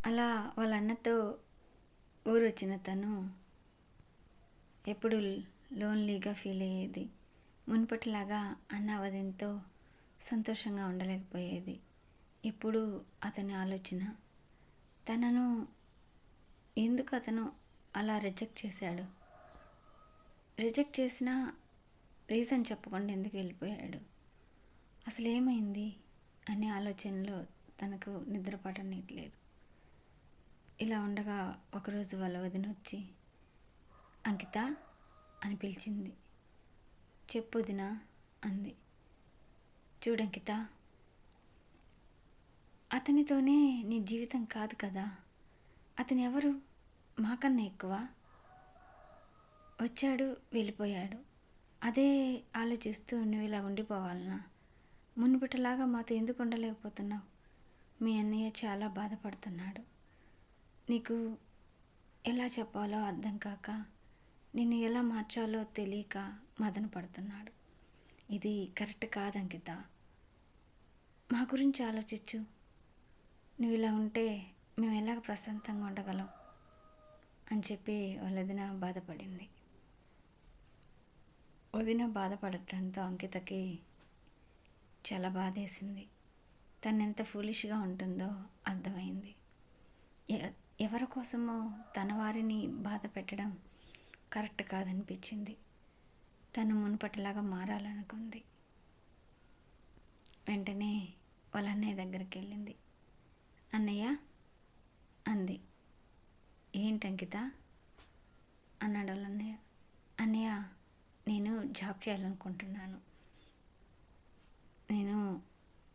అలా వాళ్ళ అన్నతో ఊరొచ్చిన తను ఎప్పుడు లోన్లీగా ఫీల్ అయ్యేది. మునుపటిలాగా అన్న వదినతో సంతోషంగా ఉండలేకపోయేది. ఎప్పుడు అతని ఆలోచన తనను ఎందుకు అతను అలా రిజెక్ట్ చేశాడు, రిజెక్ట్ చేసిన రీజన్ చెప్పకుండా ఎందుకు వెళ్ళిపోయాడు, అసలు ఏమైంది అనే ఆలోచనలో తనకు నిద్ర పట్టనట్లేదు. ఇలా ఉండగా ఒకరోజు వాళ్ళ వదిన వచ్చి అంకిత అని పిలిచింది. చెప్పు వదినా అంది. చూడంకిత, అతనితోనే నీ జీవితం కాదు కదా, అతను ఎవరు మాకన్నా ఎక్కువ, వచ్చాడు వెళ్ళిపోయాడు, అదే ఆలోచిస్తూ నువ్వు ఇలా ఉండిపోవాలనా? మునుపటిలాగా మాతో ఎందుకు ఉండలేకపోతున్నావు? మీ అన్నయ్య చాలా బాధపడుతున్నాడు, నీకు ఎలా చెప్పాలో అర్థం కాక, నిన్ను ఎలా మార్చాలో తెలియక మదన పడుతున్నాడు. ఇది కరెక్ట్ కాదు అంకిత, మా గురించి ఆలోచించు. నువ్వు ఇలా ఉంటే మేము ఎలాగ ప్రశాంతంగా ఉండగలం అని చెప్పి వాళ్ళ వదిన బాధపడింది. వదిన బాధపడటంతో అంకితకి చాలా బాధేసింది. తను ఎంత ఫూలిష్గా ఉంటుందో అర్థమైంది. ఎవరి కోసమో తన వారిని బాధ పెట్టడం కరెక్ట్ కాదనిపించింది. తను మునుపటిలాగా మారాలనుకుంది. వెంటనే వాళ్ళ అన్నయ్య దగ్గరికి వెళ్ళింది. అన్నయ్య అంది. ఏంటి అంకిత అన్నాడు వాళ్ళ అన్నయ్య. అన్నయ్య, నేను జాబ్ చేయాలనుకుంటున్నాను, నేను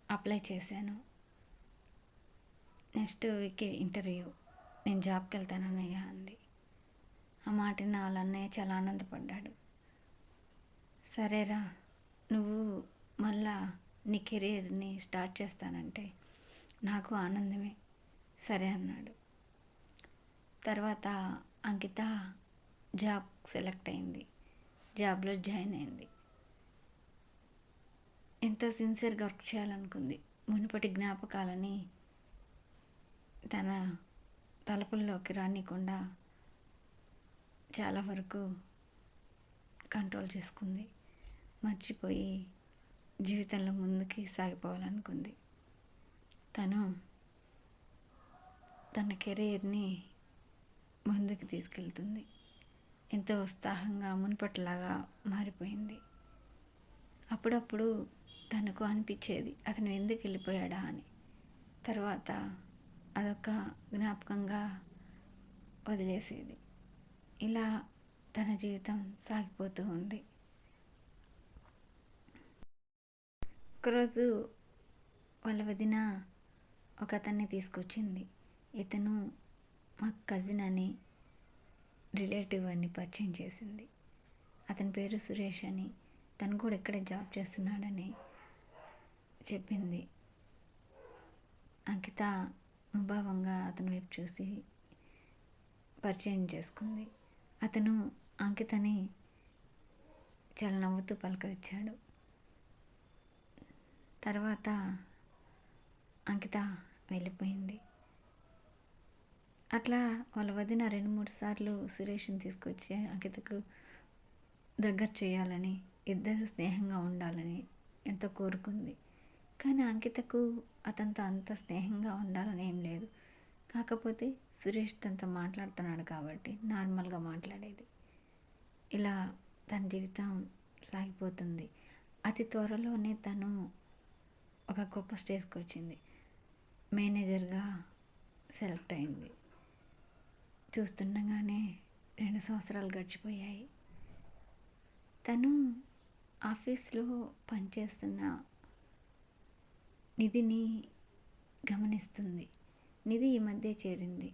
అప్లై చేశాను, నెక్స్ట్ వీక్ ఇంటర్వ్యూ, నేను జాబ్కి వెళ్తాను అన్నయ్య అంది. ఆ మాటని వాళ్ళ అన్నయ్య చాలా ఆనందపడ్డాడు. సరేరా, నువ్వు మళ్ళా నీ కెరీర్ని స్టార్ట్ చేస్తానంటే నాకు ఆనందమే, సరే అన్నాడు. తర్వాత అంకిత జాబ్ సెలెక్ట్ అయింది, జాబ్లో జాయిన్ అయింది. ఎంతో సిన్సియర్గా వర్క్ చేయాలనుకుంది. మునుపటి జ్ఞాపకాలని తన తలుపుల్లోకి రానికుండా చాలా వరకు కంట్రోల్ చేసుకుంది. మర్చిపోయి జీవితంలో ముందుకి సాగిపోవాలనుకుంది. తను తన కెరీర్ని ముందుకు తీసుకెళ్తుంది. ఎంతో ఉత్సాహంగా మునుపటిలాగా మారిపోయింది. అప్పుడప్పుడు తనకు అనిపించేది అతను ఎందుకు వెళ్ళిపోయాడా అని. తర్వాత అదొక జ్ఞాపకంగా వదిలేసేది. ఇలా తన జీవితం సాగిపోతూ ఉంది. ఒకరోజు వాళ్ళ వదిన ఒక అతన్ని తీసుకొచ్చింది. ఇతను మా కజిన్ అని, రిలేటివ్ అని పరిచయం చేసింది. అతని పేరు సురేష్ అని, తను కూడా ఇక్కడే జాబ్ చేస్తున్నాడని చెప్పింది. అంకిత ముభావంగా అతని వైపు చూసి పరిచయం చేసుకుంది. అతను అంకితని చాలా నవ్వుతూ పలకరించాడు. తర్వాత అంకిత వెళ్ళిపోయింది. అట్లా వాళ్ళ వదిన 2-3 సార్లు సురేష్ని తీసుకొచ్చి అంకితకు దగ్గర చేయాలని, ఇద్దరు స్నేహంగా ఉండాలని ఎంతో కోరుకుంది. కానీ అంకితకు అతనితో అంత స్నేహంగా ఉండాలని ఏం లేదు. కాకపోతే సురేష్ తనతో మాట్లాడుతున్నాడు కాబట్టి నార్మల్గా మాట్లాడేది. ఇలా తన జీవితం సాగిపోతుంది. అతి త్వరలోనే తను ఒక గొప్ప స్టేజ్కి వచ్చింది. మేనేజర్గా సెలెక్ట్ అయింది. చూస్తుండగానే 2 సంవత్సరాలు గడిచిపోయాయి. తను ఆఫీస్లో పనిచేస్తున్న నిధిని గమనిస్తుంది. నిధి ఈ మధ్య చేరింది.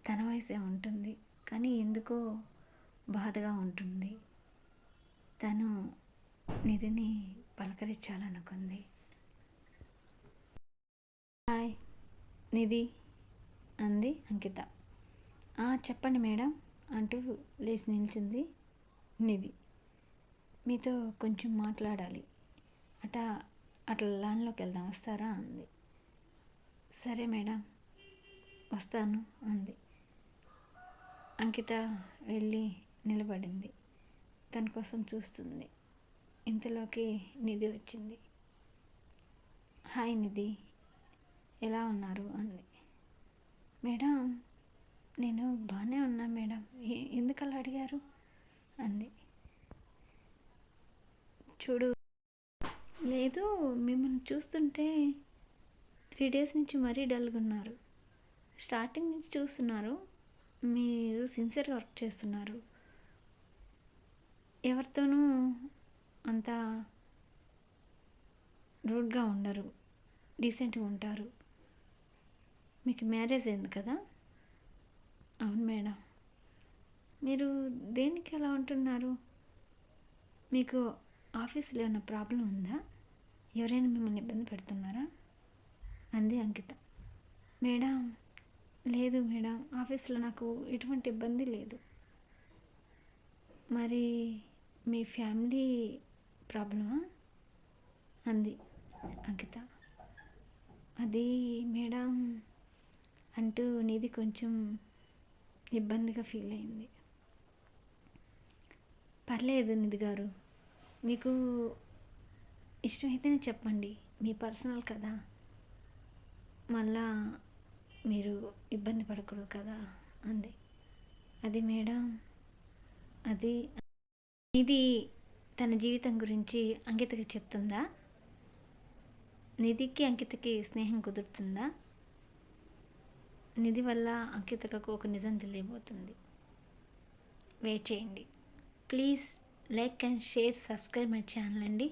తన వయసే ఉంటుంది, కానీ ఎందుకో బాధగా ఉంటుంది. తను నిధిని పలకరించాలనుకుంది. హాయ్ నిధి అంది అంకిత. చెప్పండి మేడం అంటూ లేచి నిల్చుంది నిధి. మీతో కొంచెం మాట్లాడాలి, అట్లా లాన్లోకి వెళ్దాం, వస్తారా అంది. సరే మేడం వస్తాను అంది. అంకిత వెళ్ళి నిలబడింది. తన కోసం చూస్తుంది. ఇంతలోకి నిధి వచ్చింది. హాయ్ నిధి, ఎలా ఉన్నారు అంది. మేడం, నేను బాగానే ఉన్నా మేడం, ఎందుకు అలా అడిగారు అంది. చూడు, లేదు, మిమ్మల్ని చూస్తుంటే 3 డేస్ నుంచి మరీ డల్గా ఉన్నారు. స్టార్టింగ్ నుంచి చూస్తున్నారు, మీరు సిన్సియర్గా వర్క్ చేస్తున్నారు, ఎవరితోనూ అంత రూడ్గా ఉండరు, డీసెంట్గా ఉంటారు. మీకు మ్యారేజ్ అయింది కదా? అవును మేడం. మీరు దేనికి అలా ఉంటున్నారు? మీకు ఆఫీస్లో ఏమైనా ప్రాబ్లం ఉందా? ఎవరైనా మిమ్మల్ని ఇబ్బంది పెడుతున్నారా అంది అంకిత. మేడం, లేదు మేడం, ఆఫీస్లో నాకు ఎటువంటి ఇబ్బంది లేదు. మరి మీ ఫ్యామిలీ ప్రాబ్లమా అంది అంకిత. అది మేడం అంటూ నిధి కొంచెం ఇబ్బందిగా ఫీల్ అయింది. పర్లేదు నిధి గారు, మీకు ఇష్టమైతేనే చెప్పండి, మీ పర్సనల్ కదా, మళ్ళా మీరు ఇబ్బంది పడకూడదు కదా అంది. అది మేడం, అది నిధి తన జీవితం గురించి అంకితకి చెప్తుందా? నిధికి అంకితకి స్నేహం కుదురుతుందా? నిధి వల్ల అంకితకు ఒక నిజం తెలియబోతుంది. వెయిట్ చేయండి. Please like and share, subscribe my channel అండి.